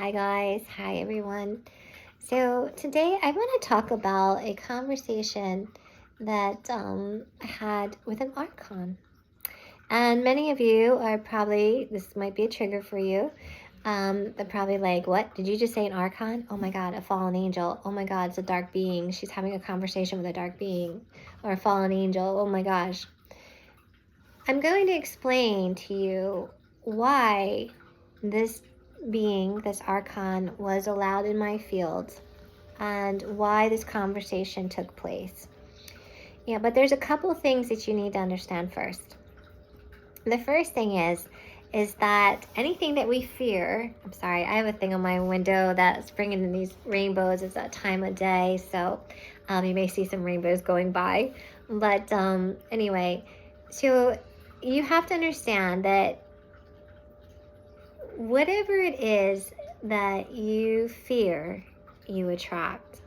Hi guys, hi everyone. So today I want to talk about a conversation that I had with an Archon. And many of you are probably, this might be a trigger for you, they're probably like, what? Did you just say an Archon? Oh my God, a fallen angel. Oh my God, it's a dark being. She's having a conversation with a dark being. Or a fallen angel. Oh my gosh. I'm going to explain to you why this being, this Archon, was allowed in my field and why this conversation took place. Yeah, but there's a couple things that you need to understand first. The first thing is that anything that we fear, I'm sorry, I have a thing on my window that's bringing in these rainbows. It's that time of day, so you may see some rainbows going by. But anyway, so you have to understand that whatever it is that you fear, you attract.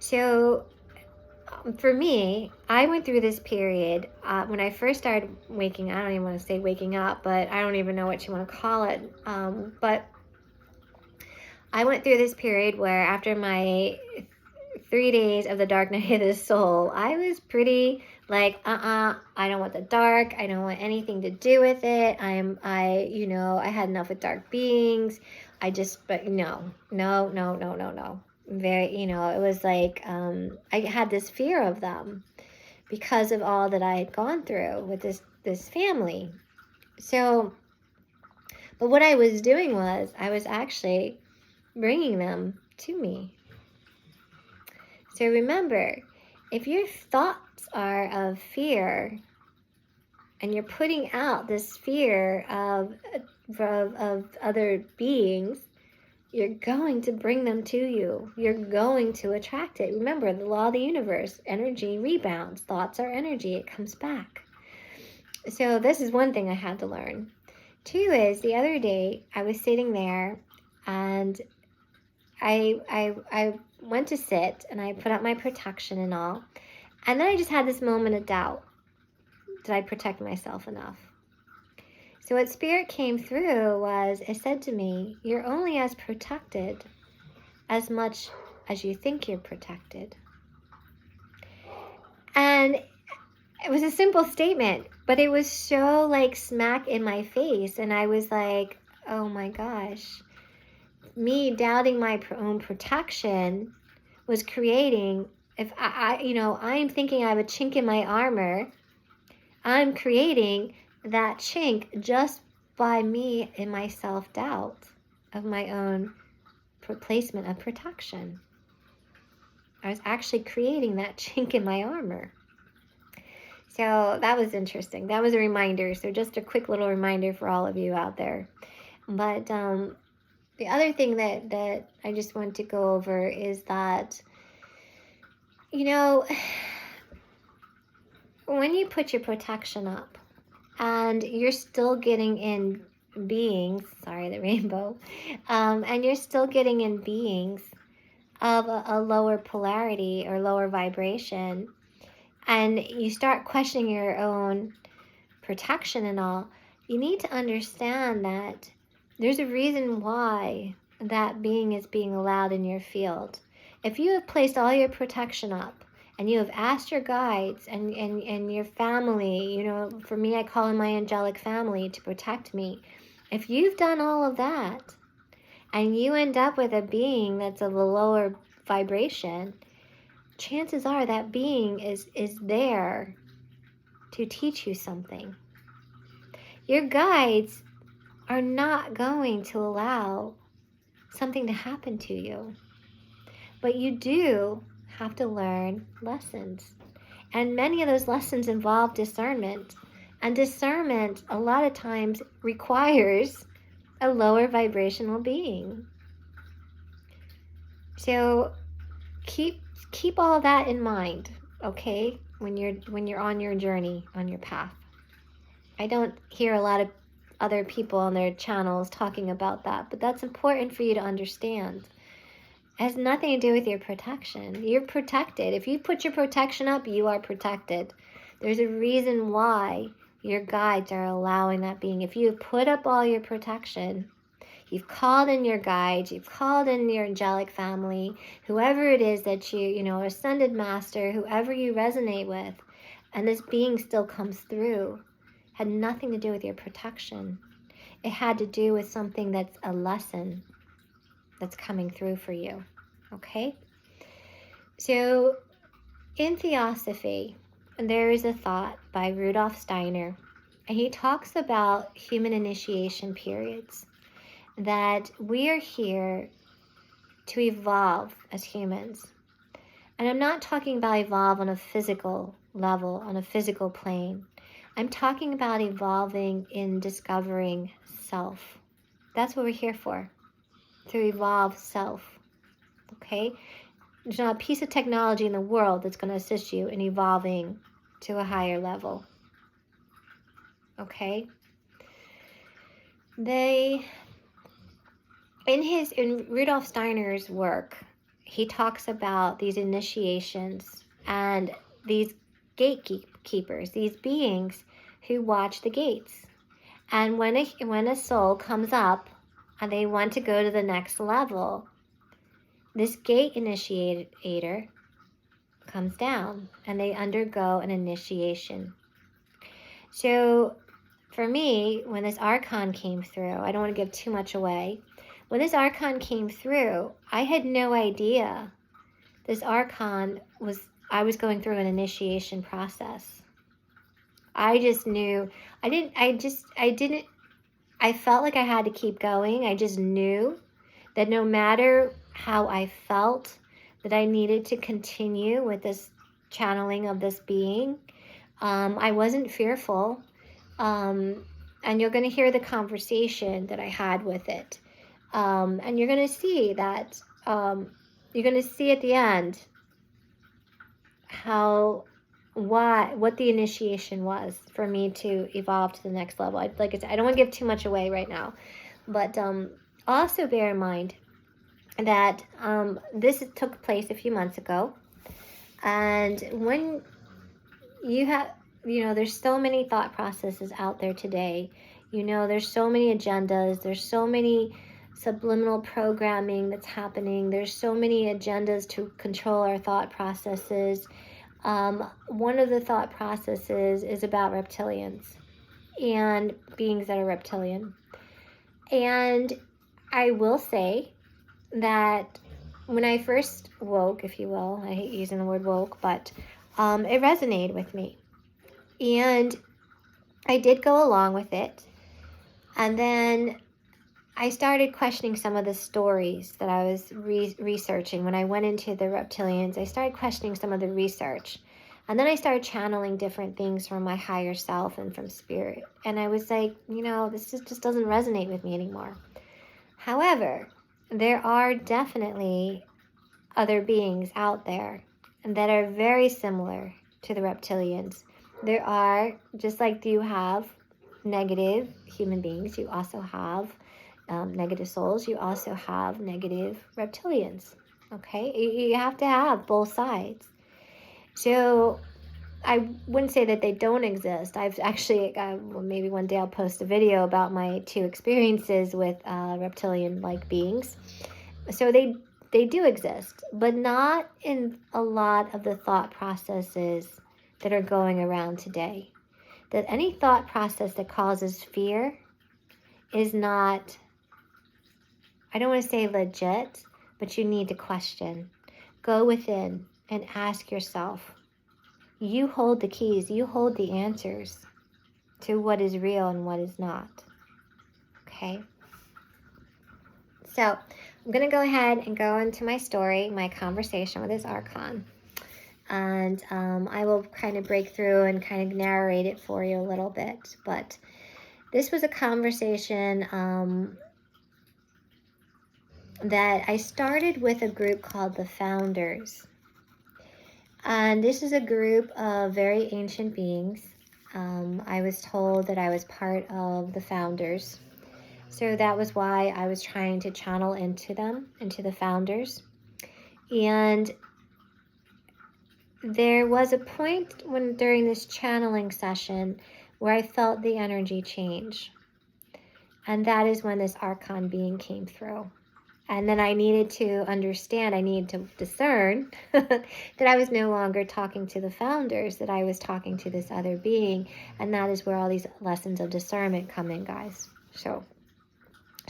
So for me, I went through this period when I first started waking. I don't even want to say waking up, but I don't even know what you want to call it. But I went through this period where after my 3 days of the dark night of the soul, I was pretty like, I don't want the dark. I don't want anything to do with it. I had enough with dark beings. But no. Very, it was like, I had this fear of them because of all that I had gone through with this family. So, but what I was doing was I was actually bringing them to me. So remember, if your thoughts are of fear and you're putting out this fear of other beings, you're going to bring them to you. You're going to attract it. Remember, the law of the universe, energy rebounds. Thoughts are energy. It comes back. So this is one thing I had to learn. Two is, the other day, I was sitting there and I went to sit and I put up my protection and all. And then I just had this moment of doubt. Did I protect myself enough? So what Spirit came through was, it said to me, you're only as protected as much as you think you're protected. And it was a simple statement, but it was so like smack in my face. And I was like, oh my gosh. Me doubting my own protection was creating, if I'm thinking I have a chink in my armor, I'm creating that chink just by me in my self-doubt of my own placement of protection. I was actually creating that chink in my armor. So that was interesting. That was a reminder. So just a quick little reminder for all of you out there. But the other thing that I just want to go over is that, when you put your protection up and you're still getting in beings, sorry, the rainbow, and you're still getting in beings of a lower polarity or lower vibration, and you start questioning your own protection and all, you need to understand that there's a reason why that being is being allowed in your field. If you have placed all your protection up and you have asked your guides and your family, for me, I call in my angelic family to protect me. If you've done all of that and you end up with a being that's of a lower vibration, chances are that being is there to teach you something. Your guides are not going to allow something to happen to you. But you do have to learn lessons. And many of those lessons involve discernment. And discernment, a lot of times, requires a lower vibrational being. So keep all that in mind, okay? When you're on your journey, on your path. I don't hear a lot of other people on their channels talking about that, but that's important for you to understand. It has nothing to do with your protection. You're protected. If you put your protection up, you are protected. There's a reason why your guides are allowing that being. If you put up all your protection, You've called in your guides, you've called in your angelic family, whoever it is that ascended master, whoever you resonate with, and this being still comes through. Had nothing to do with your protection. It had to do with something that's a lesson that's coming through for you. Okay? So in Theosophy, there is a thought by Rudolf Steiner, and he talks about human initiation periods, that we are here to evolve as humans. And I'm not talking about evolve on a physical level, on a physical plane. I'm talking about evolving in discovering self. That's what we're here for, to evolve self. Okay? There's not a piece of technology in the world that's going to assist you in evolving to a higher level. Okay? In Rudolf Steiner's work, he talks about these initiations and these gatekeepers, these beings who watch the gates. And when a soul comes up and they want to go to the next level, this gate initiator comes down and they undergo an initiation. So for me, when this Archon came through, I don't want to give too much away. When this Archon came through, I had no idea this Archon I was going through an initiation process. I just knew, I felt like I had to keep going. I just knew that no matter how I felt, that I needed to continue with this channeling of this being. I wasn't fearful. And you're going to hear the conversation that I had with it. And you're going to see that, you're going to see at the end what the initiation was for me to evolve to the next level. Like I said, I don't want to give too much away right now, but also bear in mind that this took place a few months ago. And when you have, there's so many thought processes out there today. There's so many agendas. There's so many subliminal programming that's happening. There's so many agendas to control our thought processes. One of the thought processes is about reptilians and beings that are reptilian. And I will say that when I first woke, if you will, I hate using the word woke, but it resonated with me. And I did go along with it. And then I started questioning some of the stories that I was researching. When I went into the reptilians, I started questioning some of the research. And then I started channeling different things from my higher self and from spirit. And I was like, this just doesn't resonate with me anymore. However, there are definitely other beings out there that are very similar to the reptilians. There are, just like you have negative human beings, you also have negative souls, you also have negative reptilians. Okay? You have to have both sides. So I wouldn't say that they don't exist. I've actually, maybe one day I'll post a video about my 2 experiences with reptilian-like beings. So they do exist, but not in a lot of the thought processes that are going around today. That any thought process that causes fear is not, I don't want to say legit, but you need to question. Go within and ask yourself. You hold the keys, you hold the answers to what is real and what is not. Okay? So I'm going to go ahead and go into my story, my conversation with this Archon. And I will kind of break through and kind of narrate it for you a little bit. But this was a conversation that I started with a group called the Founders. And this is a group of very ancient beings. I was told that I was part of the Founders. So that was why I was trying to channel into them, into the Founders. And there was a point during this channeling session where I felt the energy change. And that is when this Archon being came through. And then I needed to understand, I needed to discern that I was no longer talking to the founders, that I was talking to this other being. And that is where all these lessons of discernment come in, guys. So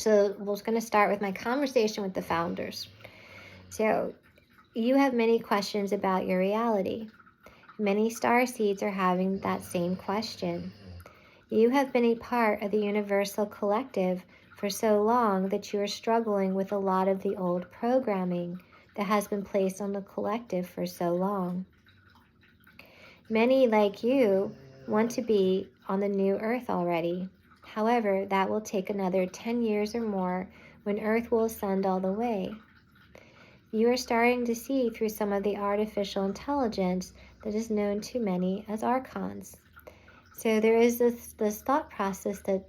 we're going to start with my conversation with the founders. So you have many questions about your reality. Many star seeds are having that same question. You have been a part of the universal collective for so long that you are struggling with a lot of the old programming that has been placed on the collective for so long. Many, like you, want to be on the new Earth already. However, that will take another 10 years or more when Earth will ascend all the way. You are starting to see through some of the artificial intelligence that is known to many as Archons. So there is this thought process that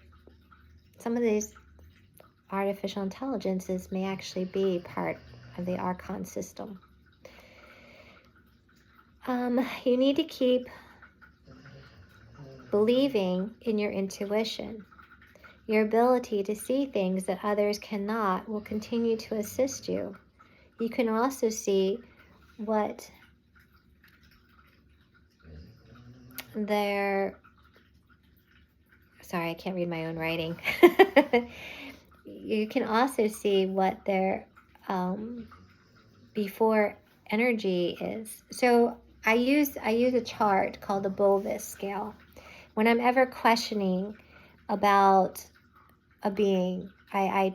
some of these artificial intelligences may actually be part of the Archon system. You need to keep believing in your intuition. Your ability to see things that others cannot will continue to assist you. You can also see what their... Sorry, I can't read my own writing. You can also see what their before energy is. So I use a chart called the Bovis scale. When I'm ever questioning about a being, I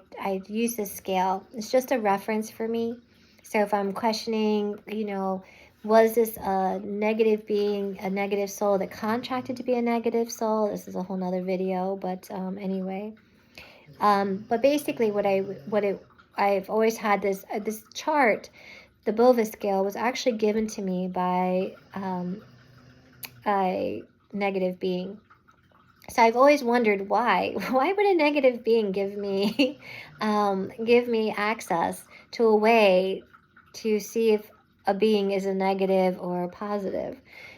use this scale. It's just a reference for me. So if I'm questioning, was this a negative being, a negative soul that contracted to be a negative soul? This is a whole nother video, but anyway. But basically I've always had this chart. The Bovis scale was actually given to me by a negative being. So I've always wondered why would a negative being give me access to a way to see if a being is a negative or a positive.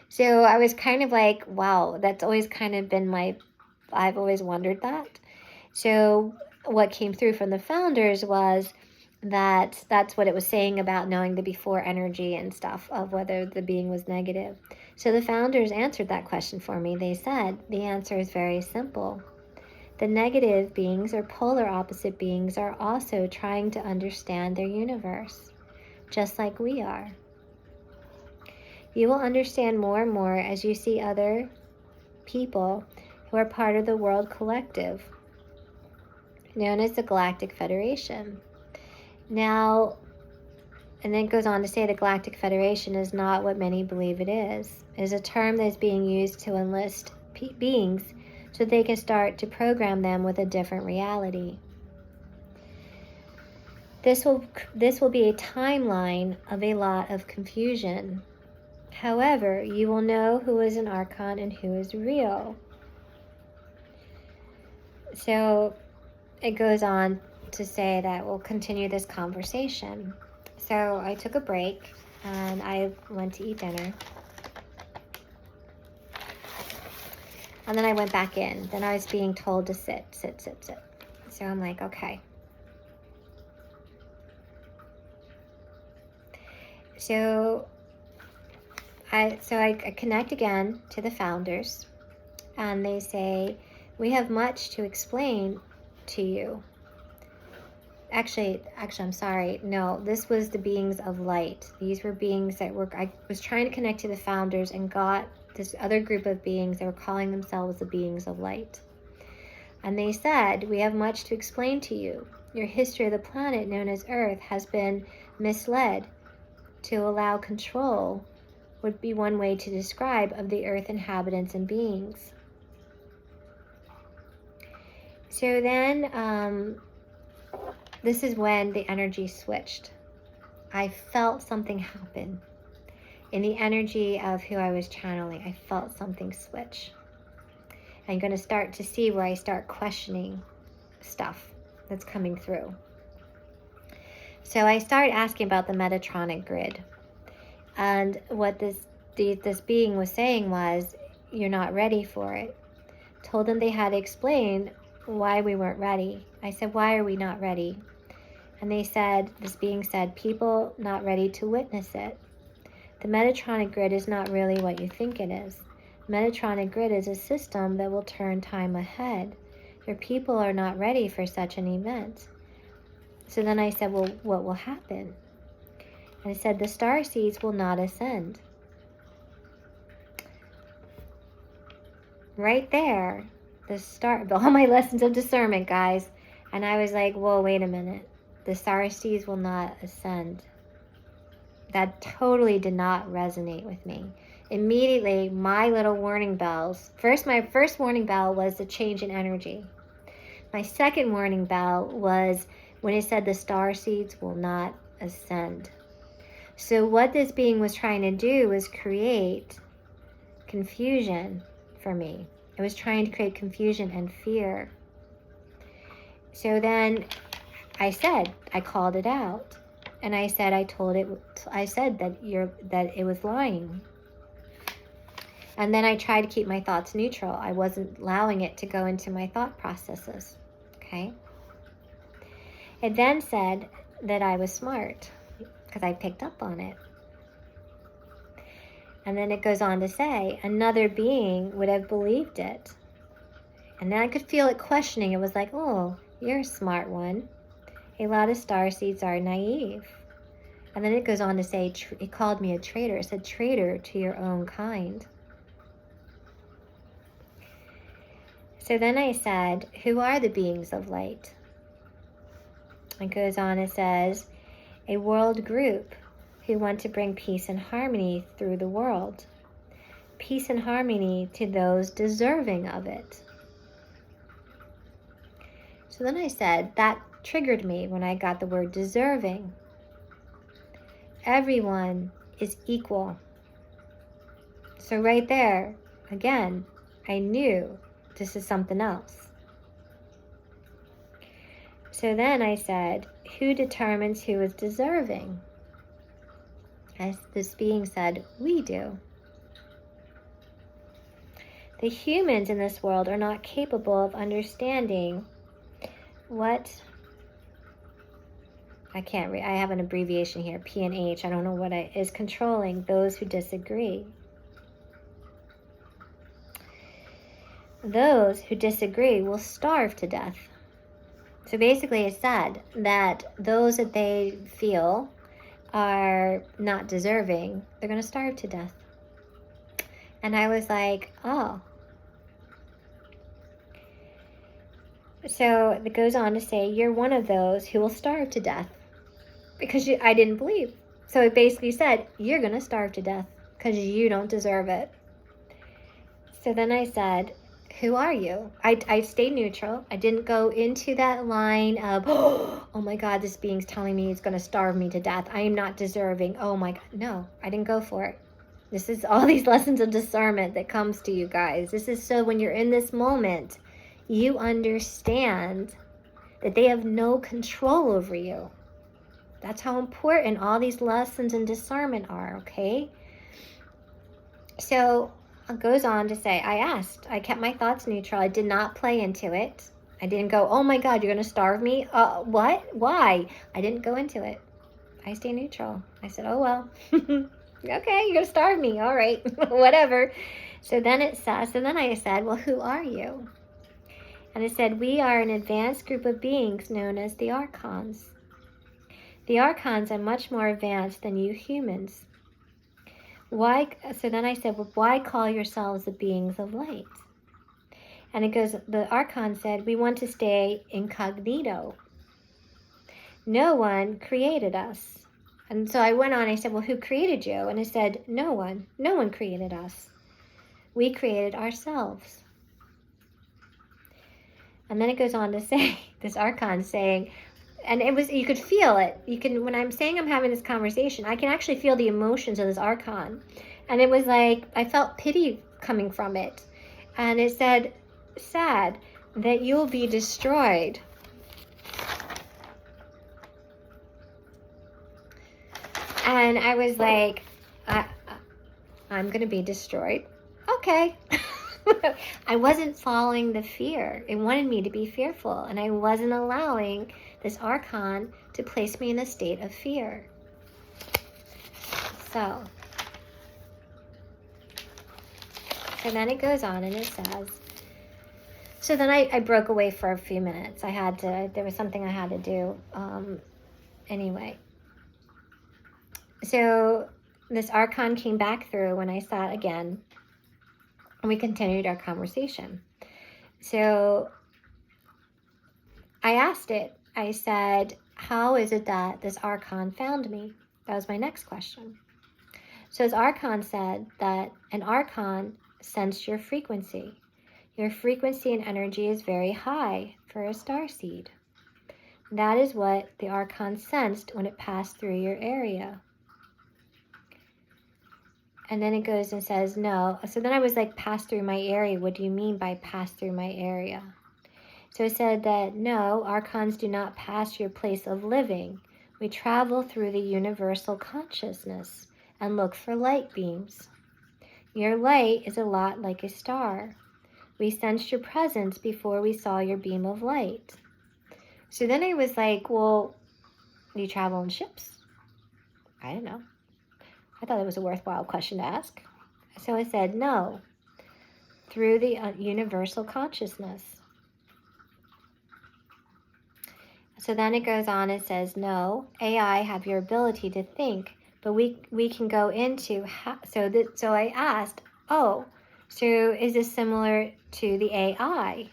So I was kind of like, wow, that's always kind of been I've always wondered that. So what came through from the founders was that that's what it was saying about knowing the before energy and stuff of whether the being was negative. So the founders answered that question for me. They said the answer is very simple. The negative beings or polar opposite beings are also trying to understand their universe, just like we are. You will understand more and more as you see other people who are part of the world collective, known as the Galactic Federation. Now, and then it goes on to say the Galactic Federation is not what many believe it is. It is a term that is being used to enlist beings so they can start to program them with a different reality. This will be a timeline of a lot of confusion. However, you will know who is an Archon and who is real. So it goes on to say that we'll continue this conversation. So I took a break and I went to eat dinner. And then I went back in. Then I was being told to sit. So I'm like, okay. So I connect again to the founders, and they say, we have much to explain to you. Actually, I'm sorry. No, this was the beings of light. These were beings that I was trying to connect to the founders and got this other group of beings that were calling themselves the beings of light. And they said, we have much to explain to you. Your history of the planet known as Earth has been misled. To allow control would be one way to describe of the Earth inhabitants and beings. So then, this is when the energy switched. I felt something happen. In the energy of who I was channeling, I felt something switch. I'm going to start to see where I start questioning stuff that's coming through. So I started asking about the Metatronic grid. And what this being was saying was, you're not ready for it. Told them they had to explain why we weren't ready. I said, why are we not ready? And they said, this being said, people not ready to witness it. The Metatronic grid is not really what you think it is. Metatronic grid is a system that will turn time ahead. Your people are not ready for such an event. So then I said, well, what will happen? And I said, the star seeds will not ascend. Right there, the start, all my lessons of discernment, guys. And I was like, whoa, wait a minute. The star seeds will not ascend. That totally did not resonate with me. Immediately, my little warning bells. My first warning bell was the change in energy. My second warning bell was when it said the star seeds will not ascend. So what this being was trying to do was create confusion for me. It was trying to create confusion and fear. So then I called it out. And I said, I said that it was lying. And then I tried to keep my thoughts neutral. I wasn't allowing it to go into my thought processes. Okay? It then said that I was smart because I picked up on it. And then it goes on to say, another being would have believed it. And then I could feel it questioning. It was like, oh, you're a smart one. A lot of star seeds are naive. And then it goes on to say, it called me a traitor. It said, traitor to your own kind. So then I said, who are the beings of light? It goes on, it says, a world group who want to bring peace and harmony through the world. Peace and harmony to those deserving of it. So then I said, that triggered me when I got the word deserving. Everyone is equal. So right there, again, I knew this is something else. So then I said, who determines who is deserving? As this being said, we do. The humans in this world are not capable of understanding what, I have an abbreviation here, P and H, I don't know what is controlling those who disagree. Those who disagree will starve to death. So basically it said that those that they feel are not deserving, they're going to starve to death. And I was like, oh. So it goes on to say, you're one of those who will starve to death because I didn't believe. So it basically said, you're going to starve to death because you don't deserve it. So then I said, who are you? I stayed neutral. I didn't go into that line of, oh my God, this being's telling me it's going to starve me to death. I am not deserving. Oh my God. No, I didn't go for it. This is all these lessons of discernment that comes to you guys. This is so when you're in this moment, you understand that they have no control over you. That's how important all these lessons in discernment are, okay? So it goes on to say, I kept my thoughts neutral. I did not play into it. I didn't go, oh my God, you're going to starve me? What? Why? I didn't go into it. I stay neutral. I said, oh well. Okay, you're going to starve me. All right, whatever. So then I said, well, who are you? And it said, we are an advanced group of beings known as the Archons. The Archons are much more advanced than you humans. Why? So then I said, well, why call yourselves the beings of light? And it goes, the Archon said, we want to stay incognito. No one created us. And so I went on, I said, well, who created you? And it said, no one. No one created us. We created ourselves. And then it goes on to say, this Archon saying, and it was, you could feel it. You can, when I'm saying I'm having this conversation, I can actually feel the emotions of this Archon. And it was like, I felt pity coming from it. And it said, sad that you will be destroyed. And I was like, I'm going to be destroyed. Okay. I wasn't following the fear. It wanted me to be fearful, and I wasn't allowing this Archon to place me in a state of fear. So then it goes on and it says, so then I broke away for a few minutes. There was something I had to do. Anyway. So this Archon came back through when I sat again, and we continued our conversation. So I asked it, I said, how is it that this Archon found me? That was my next question. So this Archon said that an Archon sensed your frequency. Your frequency and energy is very high for a starseed. That is what the Archon sensed when it passed through your area. And then it goes and says, no. So then I was like, pass through my area. What do you mean by pass through my area? So it said that, no, Archons do not pass your place of living. We travel through the universal consciousness and look for light beams. Your light is a lot like a star. We sensed your presence before we saw your beam of light. So then I was like, well, do you travel in ships? I didn't know. I thought it was a worthwhile question to ask. So I said, no, through the universal consciousness. So then it goes on and says, no, AI have your ability to think, but we can go into how, so I asked, oh, so is this similar to the AI?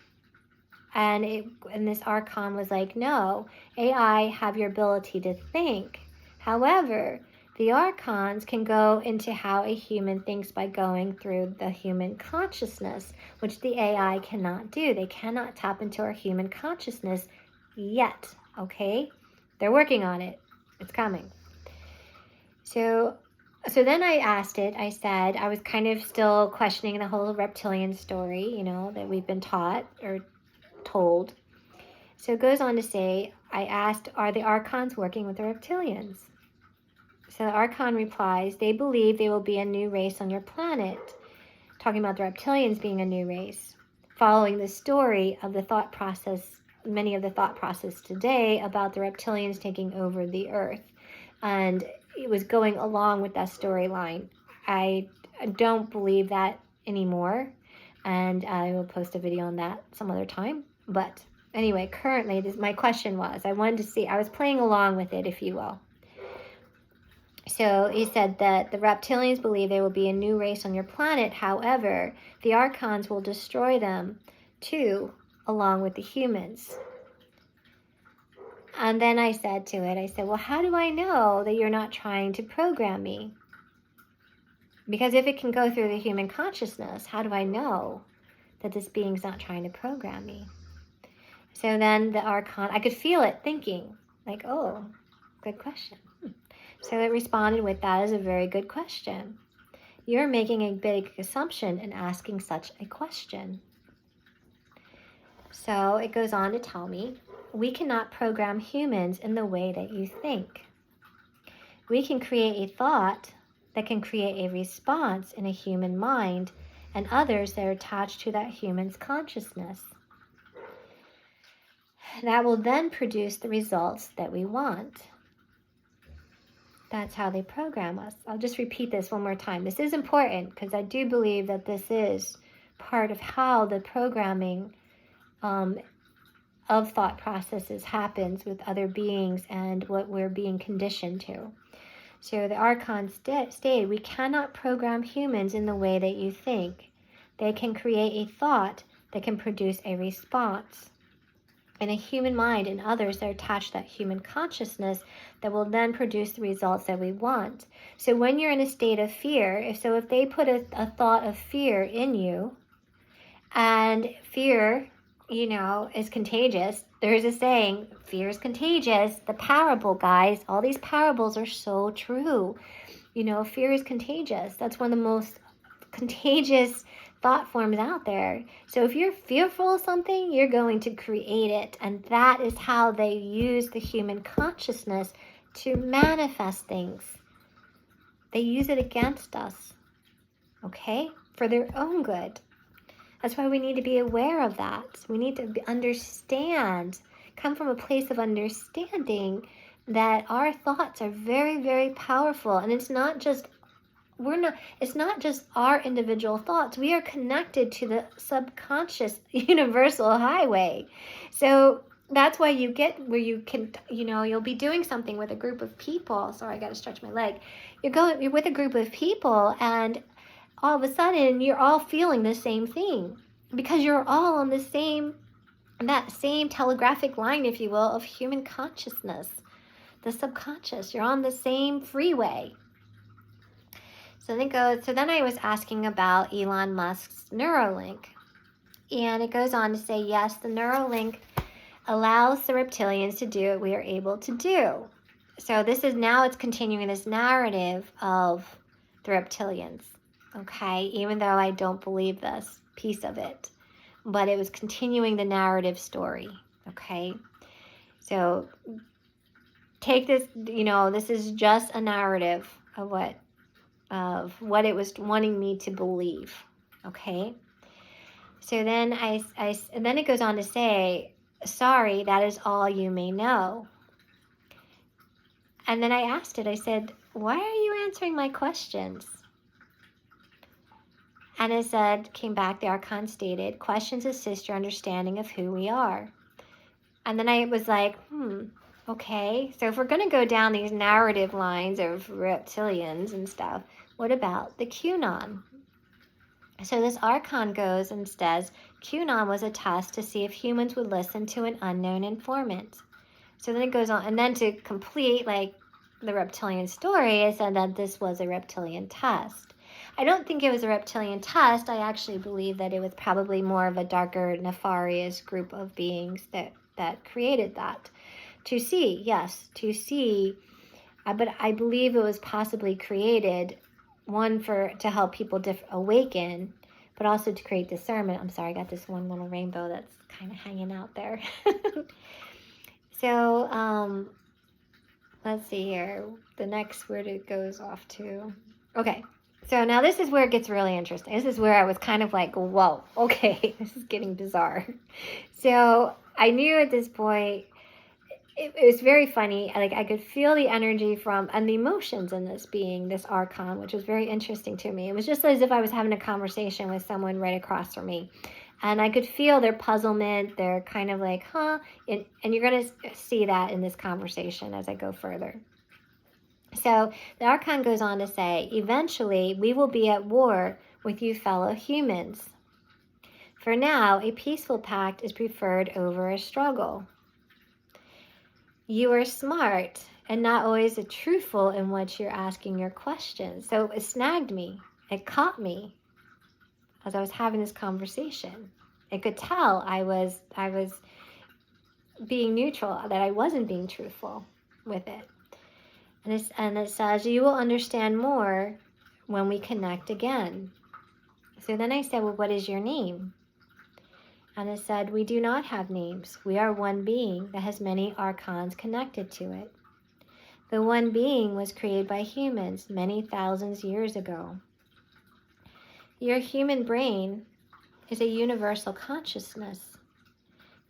And this Archon was like, no, AI have your ability to think. However, the Archons can go into how a human thinks by going through the human consciousness, which the AI cannot do. They cannot tap into our human consciousness yet, okay? They're working on it. It's coming. So then I asked it, I said, I was kind of still questioning the whole reptilian story, that we've been taught or told. So it goes on to say, I asked, are the Archons working with the reptilians? So the Archon replies, they believe they will be a new race on your planet, talking about the reptilians being a new race, following the story of the thought process, many of the thought process today about the reptilians taking over the earth. And it was going along with that storyline. I don't believe that anymore, and I will post a video on that some other time. But anyway, currently, my question was, I wanted to see, I was playing along with it, if you will. So he said that the reptilians believe there will be a new race on your planet. However, the Archons will destroy them too, along with the humans. And then I said to it, well, how do I know that you're not trying to program me? Because if it can go through the human consciousness, how do I know that this being's not trying to program me? So then the Archon, I could feel it thinking, like, oh, good question. So it responded with, that is a very good question. You're making a big assumption in asking such a question. So it goes on to tell me, we cannot program humans in the way that you think. We can create a thought that can create a response in a human mind and others that are attached to that human's consciousness. That will then produce the results that we want. That's how they program us. I'll just repeat this one more time. This is important because I do believe that this is part of how the programming of thought processes happens with other beings and what we're being conditioned to. So the Archon stated, we cannot program humans in the way that you think. They can create a thought that can produce a response in a human mind and others that are attached to that human consciousness that will then produce the results that we want. So when you're in a state of fear, if they put a thought of fear in you, and fear, is contagious. There's a saying, fear is contagious. The parable, guys, all these parables are so true. Fear is contagious. That's one of the most contagious thought forms out there. So if you're fearful of something, you're going to create it. And that is how they use the human consciousness to manifest things. They use it against us, okay? For their own good. That's why we need to be aware of that. We need to understand, come from a place of understanding that our thoughts are very, very powerful. And it's not just our individual thoughts. We are connected to the subconscious universal highway. So that's why you get where you can, you'll be doing something with a group of people. Sorry, I got to stretch my leg. You're with a group of people, and all of a sudden you're all feeling the same thing, because you're all on that same telegraphic line, if you will, of human consciousness, the subconscious. You're on the same freeway. So then I was asking about Elon Musk's Neuralink. And it goes on to say, yes, the Neuralink allows the reptilians to do what we are able to do. So it's continuing this narrative of the reptilians. Okay, even though I don't believe this piece of it, but it was continuing the narrative story. Okay, so take this, this is just a narrative of what it was wanting me to believe. Okay, so then then it goes on to say, sorry, that is all you may know. And then I asked it, I said, why are you answering my questions? And it came back, the Archon stated, questions assist your understanding of who we are. And then I was like, okay. So if we're going to go down these narrative lines of reptilians and stuff, what about the QAnon? So this Archon goes and says, QAnon was a test to see if humans would listen to an unknown informant. So then it goes on, and then to complete the reptilian story, I said that this was a reptilian test. I don't think it was a reptilian test. I actually believe that it was probably more of a darker, nefarious group of beings that created that. But I believe it was possibly created, one, to help people awaken, but also to create discernment. I'm sorry, I got this one little rainbow that's kind of hanging out there. So, let's see here. The next word it goes off to. Okay. So now this is where it gets really interesting. This is where I was kind of like, whoa, okay, this is getting bizarre. So I knew at this point, it was very funny. I could feel the energy and the emotions in this Archon, which was very interesting to me. It was just as if I was having a conversation with someone right across from me. And I could feel their puzzlement. They're kind of like, huh? And you're going to see that in this conversation as I go further. So the Archon goes on to say, eventually we will be at war with you fellow humans. For now, a peaceful pact is preferred over a struggle. You are smart and not always truthful in what you're asking your questions. So it snagged me. It caught me as I was having this conversation. It could tell I was being neutral, that I wasn't being truthful with it. And it says, you will understand more when we connect again. So then I said, well, what is your name? And it said, we do not have names. We are one being that has many archons connected to it. The one being was created by humans many thousands years ago. Your human brain is a universal consciousness.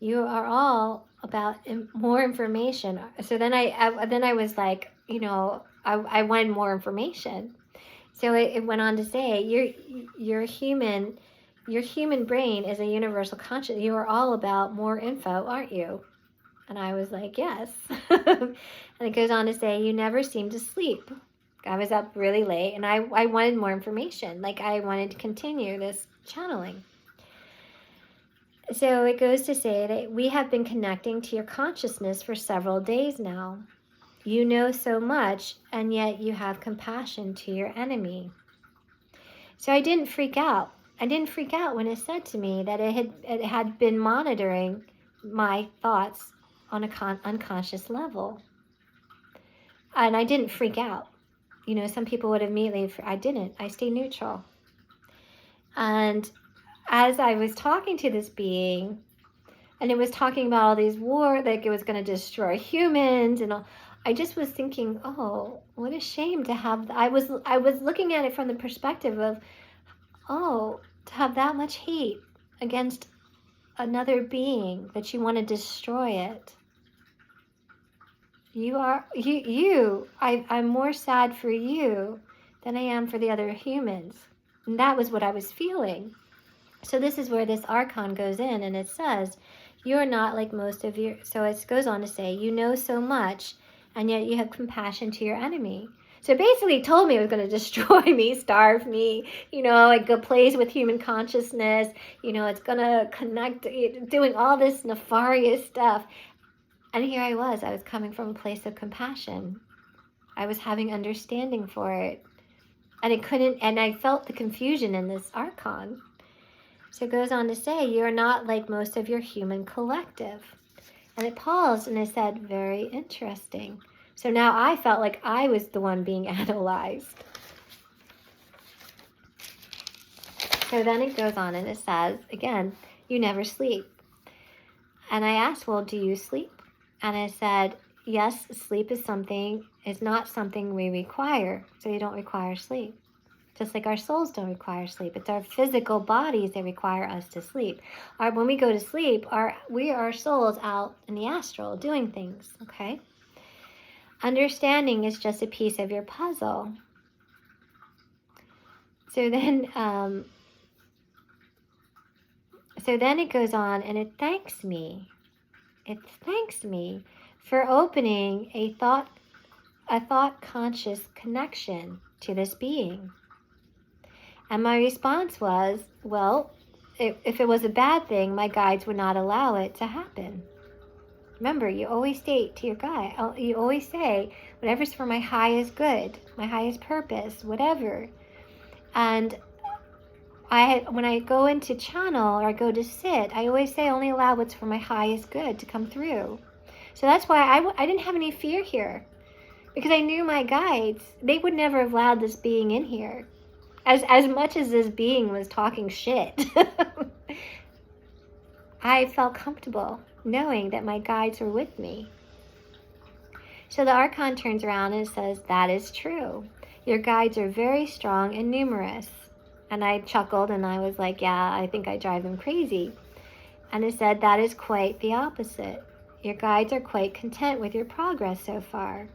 You are all about more information. So then I was like, I wanted more information. So it went on to say, your human brain is a universal consciousness. You are all about more info, aren't you? And I was like, yes. And it goes on to say, you never seem to sleep. I was up really late, and I wanted more information. I wanted to continue this channeling. So it goes to say that we have been connecting to your consciousness for several days now. You know so much, and yet you have compassion to your enemy. So I didn't freak out. I didn't freak out when it said to me that it had been monitoring my thoughts on an unconscious level. And I didn't freak out. Some people would immediately, I didn't. I stayed neutral. And as I was talking to this being, and it was talking about all these wars, like it was going to destroy humans and all, I just was thinking, oh, what a shame to have, I was looking at it from the perspective of, oh, to have that much hate against another being, that you want to destroy it. I'm more sad for you than I am for the other humans. And that was what I was feeling. So this is where this Archon goes in, and it says, you're not like most of your, so it goes on to say, you know so much, and yet you have compassion to your enemy. So basically it told me it was going to destroy me, starve me, it plays with human consciousness, it's going to connect, doing all this nefarious stuff. And here I was coming from a place of compassion. I was having understanding for it. And I felt the confusion in this Archon. So it goes on to say, you're not like most of your human collective. And it paused and it said, very interesting. So now I felt like I was the one being analyzed. So then it goes on and it says, again, you never sleep. And I asked, well, do you sleep? And I said, yes, sleep is not something we require. So you don't require sleep. Just like our souls don't require sleep. It's our physical bodies that require us to sleep. When we go to sleep, we are souls out in the astral doing things, okay? Understanding is just a piece of your puzzle. So then it goes on and it thanks me. It thanks me for opening a thought conscious connection to this being. And my response was, well, if it was a bad thing, my guides would not allow it to happen. Remember, you always state to your guide, you always say, whatever's for my highest good, my highest purpose, whatever. And when I go into channel or I go to sit, I always say only allow what's for my highest good to come through. So that's why I didn't have any fear here. Because I knew my guides, they would never have allowed this being in here. As much as this being was talking shit, I felt comfortable knowing that my guides were with me. So the Archon turns around and says, that is true. Your guides are very strong and numerous. And I chuckled and I was like, yeah, I think I drive them crazy. And it said, that is quite the opposite. Your guides are quite content with your progress so far.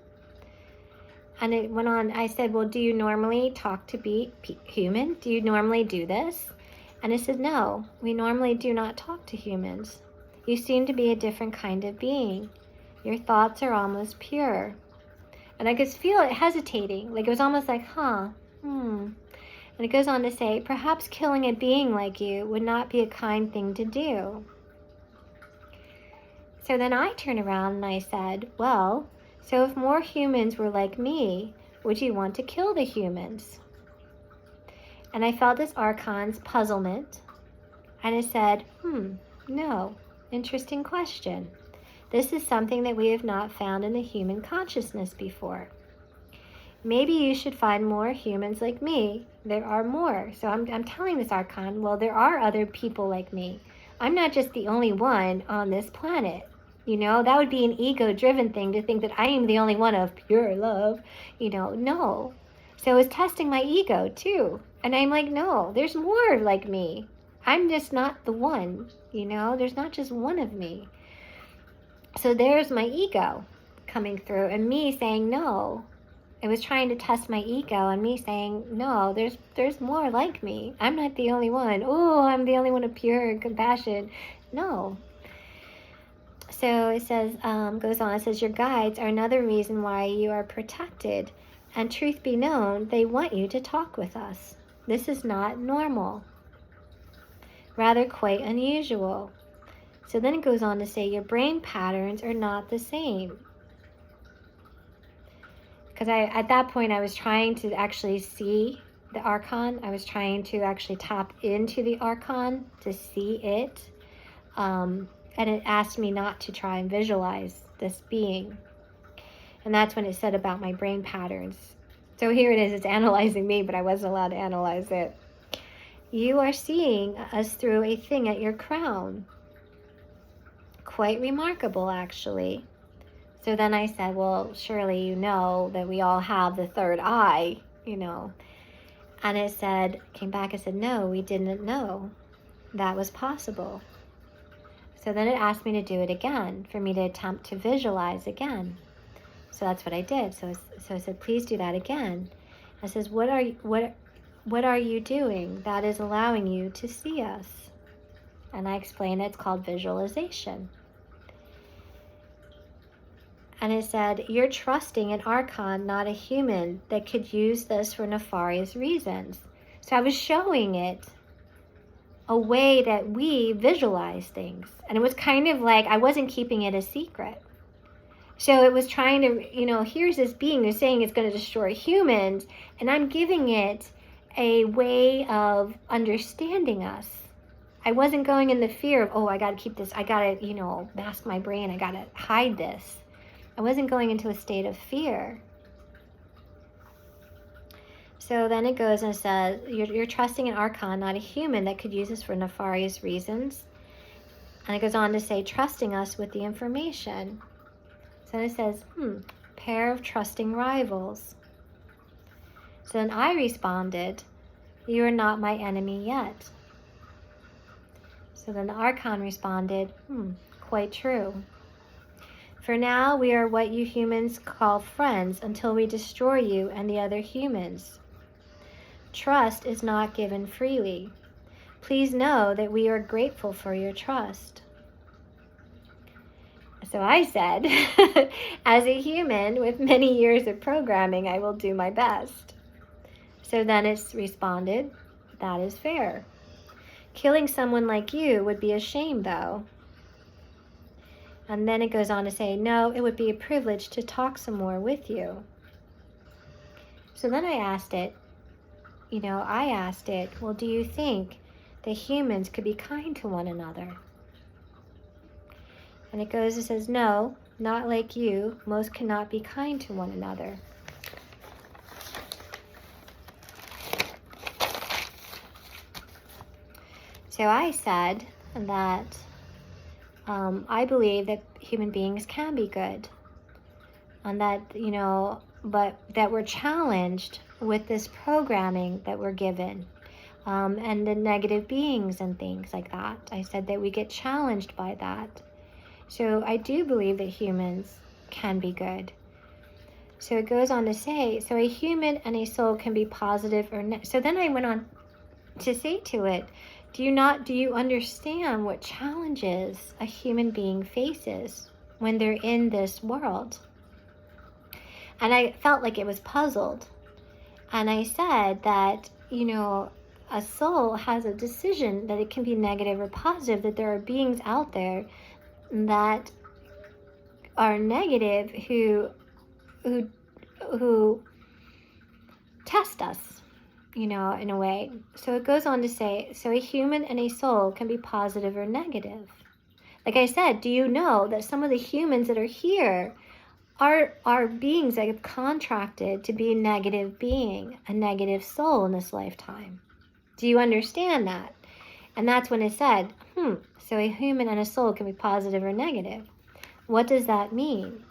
And it went on, I said, well, do you normally talk to be human? Do you normally do this? And it said, no, we normally do not talk to humans. You seem to be a different kind of being. Your thoughts are almost pure. And I could feel it hesitating. Like it was almost like, And it goes on to say, perhaps killing a being like you would not be a kind thing to do. So then I turned around and I said, well, so if more humans were like me, would you want to kill the humans? And I felt this Archon's puzzlement. And it said, no, interesting question. This is something that we have not found in the human consciousness before. Maybe you should find more humans like me. There are more. So I'm telling this Archon, well, there are other people like me. I'm not just the only one on this planet. That would be an ego-driven thing to think that I am the only one of pure love. No. So it was testing my ego too. And I'm like, no, there's more like me. I'm just not the one. There's not just one of me. So there's my ego coming through and me saying no. It was trying to test my ego and me saying, no, there's more like me. I'm not the only one. Oh, I'm the only one of pure compassion. No. So it says, goes on, it says, your guides are another reason why you are protected. And truth be known, they want you to talk with us. This is not normal. Rather quite unusual. So then it goes on to say, your brain patterns are not the same. Because at that point, I was trying to actually see the Archon. I was trying to actually tap into the Archon to see it. And it asked me not to try and visualize this being. And that's when it said about my brain patterns. So here it is, it's analyzing me, but I wasn't allowed to analyze it. You are seeing us through a thing at your crown. Quite remarkable, actually. So then I said, well, surely you know that we all have the third eye, And it said, came back and said, no, we didn't know. that was possible. So then it asked me to do it again, for me to attempt to visualize again. So that's what I did. So I said, please do that again. I says, what are you doing that is allowing you to see us? And I explained it's called visualization. And it said, you're trusting an Archon, not a human, that could use this for nefarious reasons. So I was showing it a way that we visualize things. And it was kind of like I wasn't keeping it a secret. So it was trying to, here's this being that's saying it's going to destroy humans, and I'm giving it a way of understanding us. I wasn't going in the fear of, I got to keep this, I got to, mask my brain, I got to hide this. I wasn't going into a state of fear. So then it goes and says, you're trusting an Archon, not a human, that could use this for nefarious reasons. And it goes on to say, trusting us with the information. So then it says, pair of trusting rivals. So then I responded, you are not my enemy yet. So then the Archon responded, quite true. For now, we are what you humans call friends until we destroy you and the other humans. Trust is not given freely. Please know that we are grateful for your trust. So I said, as a human with many years of programming, I will do my best. So then it's responded, that is fair. Killing someone like you would be a shame, though. And then it goes on to say, no, it would be a privilege to talk some more with you. So then I asked it, well, do you think that humans could be kind to one another? And it goes and says, no, not like you. Most cannot be kind to one another. So I said that I believe that human beings can be good. And that, but that we're challenged with this programming that we're given. And the negative beings and things like that. I said that we get challenged by that. So I do believe that humans can be good. So it goes on to say, so a human and a soul can be positive or negative. So then I went on to say to it, do you understand what challenges a human being faces when they're in this world? And I felt like it was puzzled. And I said that, a soul has a decision that it can be negative or positive, that there are beings out there that are negative who test us, in a way. So it goes on to say, so a human and a soul can be positive or negative. Like I said, do you know that some of the humans that are here are beings that have contracted to be a negative being, a negative soul in this lifetime? Do you understand that? And that's when it said, so a human and a soul can be positive or negative. What does that mean?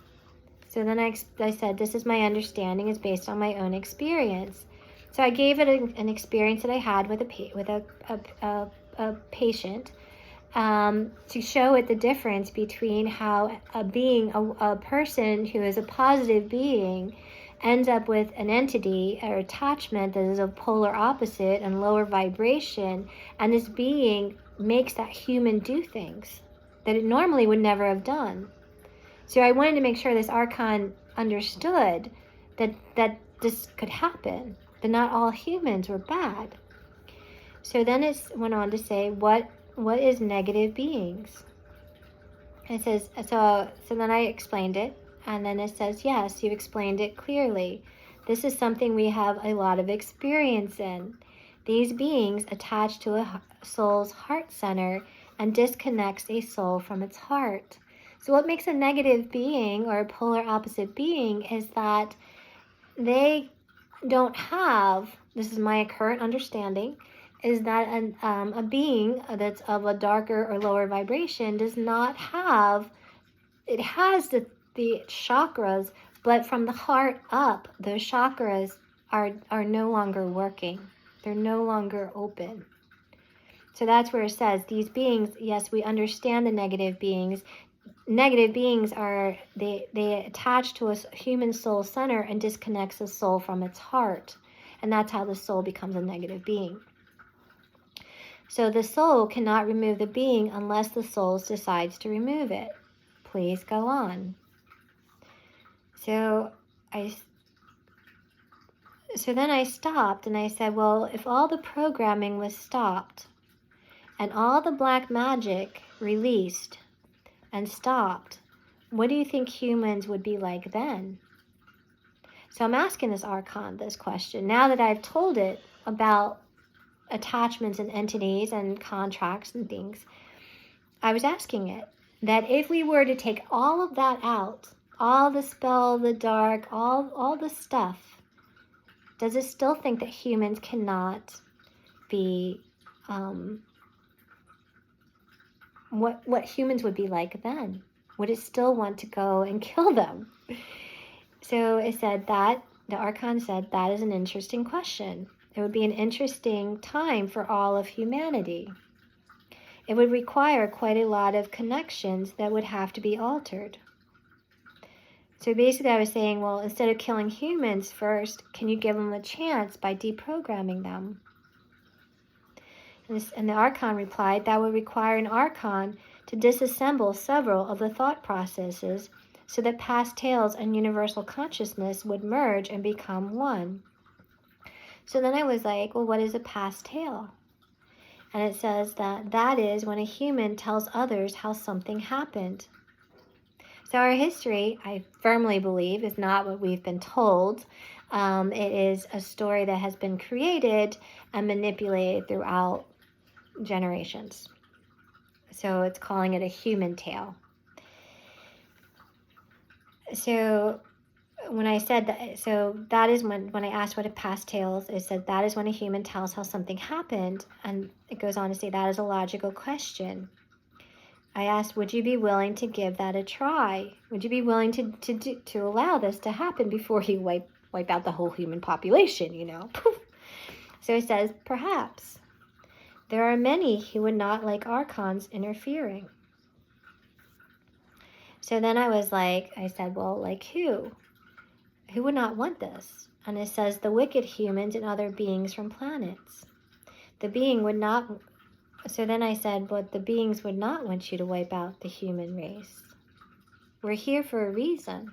So then I said, this is my understanding, is based on my own experience. So I gave it an experience that I had with a patient to show it the difference between how a person who is a positive being ends up with an entity or attachment that is a polar opposite and lower vibration, and this being makes that human do things that it normally would never have done. So I wanted to make sure this Archon understood that this could happen, that not all humans were bad. So then it went on to say, what is negative beings? It says, so then I explained it, and then it says, yes, you explained it clearly. This is something we have a lot of experience in. These beings attach to a soul's heart center and disconnects a soul from its heart. So what makes a negative being or a polar opposite being is that they don't have, this is my current understanding, is that a being that's of a darker or lower vibration does not have, it has the chakras, but from the heart up, those chakras are no longer working. They're no longer open. So that's where it says these beings, yes, we understand the negative beings. Negative beings are, they attach to a human soul center and disconnects the soul from its heart. And that's how the soul becomes a negative being. So the soul cannot remove the being unless the soul decides to remove it. Please go on. So then I stopped and I said, well, if all the programming was stopped and all the black magic released and stopped, what do you think humans would be like then? So I'm asking this Archon this question. Now that I've told it about attachments and entities and contracts and things, I was asking it that if we were to take all of that out, all the spell, the dark, all the stuff, does it still think that humans cannot be what humans would be like then? Would it still want to go and kill them? So it said that, the Archon said, that is an interesting question. It would be an interesting time for all of humanity. It would require quite a lot of connections that would have to be altered. So basically I was saying, well, instead of killing humans first, can you give them a chance by deprogramming them? And the Archon replied, that would require an Archon to disassemble several of the thought processes so that past tales and universal consciousness would merge and become one. So then I was like, well, what is a past tale? And it says that is when a human tells others how something happened. So our history, I firmly believe, is not what we've been told. It is a story that has been created and manipulated throughout generations. So it's calling it a human tale. So when I said that, so that is when I asked what a past tale is, it said that is when a human tells how something happened. And it goes on to say that is a logical question. I asked, would you be willing to give that a try? Would you be willing to allow this to happen before you wipe out the whole human population, you know? So it says, perhaps. There are many who would not like Archons interfering. So then I said, well, like who? Who would not want this? And it says, the wicked humans and other beings from planets. The being would not... So then I said, but the beings would not want you to wipe out the human race. We're here for a reason.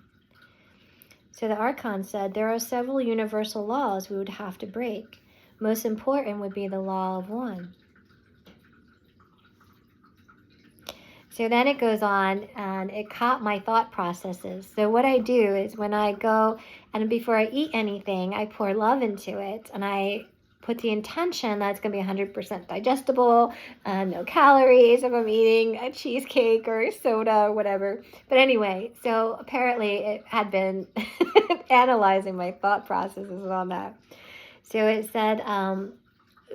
So the Archon said, there are several universal laws we would have to break. Most important would be the law of one. So then it goes on, and it caught my thought processes. So what I do is when I go, and before I eat anything, I pour love into it, and I put the intention that it's going to be 100% digestible, no calories if I'm eating a cheesecake or a soda or whatever. But anyway, so apparently it had been analyzing my thought processes on that. So it said,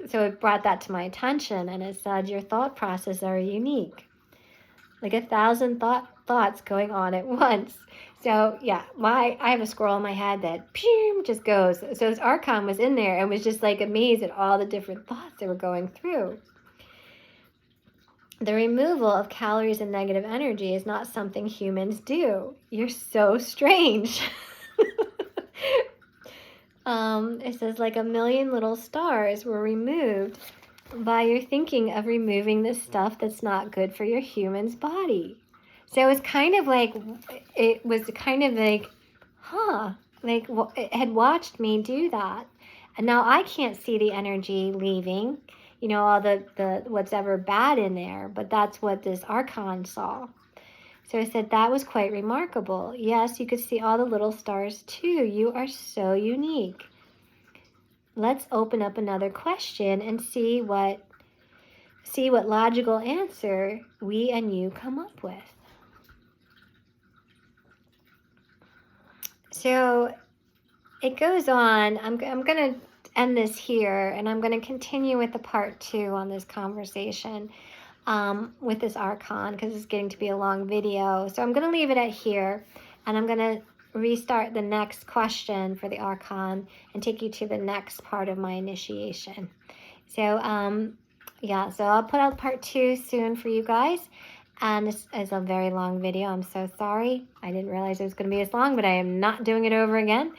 so it brought that to my attention, and it said, your thought processes are unique. Like 1,000 thoughts going on at once. So yeah, I have a squirrel in my head that just goes. So this Archon was in there and was just like amazed at all the different thoughts that were going through. The removal of calories and negative energy is not something humans do. You're so strange. It says like 1 million little stars were removed by your thinking of removing the stuff that's not good for your human's body. So it's kind of like, it had watched me do that. And now I can't see the energy leaving, you know, all the what's ever bad in there, but that's what this Archon saw. So I said, that was quite remarkable. Yes, you could see all the little stars too. You are so unique. Let's open up another question and see what logical answer we and you come up with. So it goes on. I'm going to end this here, and I'm going to continue with the part 2 on this conversation with this Archon, because it's getting to be a long video. So I'm going to leave it at here, and I'm going to restart the next question for the Archon and take you to the next part of my initiation. So yeah, so I'll put out part 2 soon for you guys. And this is a very long video. I'm so sorry. I didn't realize it was going to be this long, but I am not doing it over again.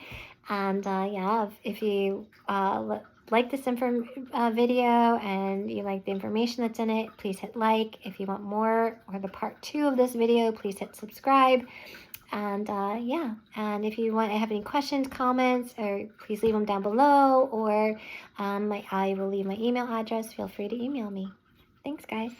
And yeah, if you like this video and you like the information that's in it, please hit like. If you want more or the part 2 of this video, please hit subscribe. And yeah, and if you want to have any questions, comments, or please leave them down below, or I will leave my email address. Feel free to email me. Thanks, guys.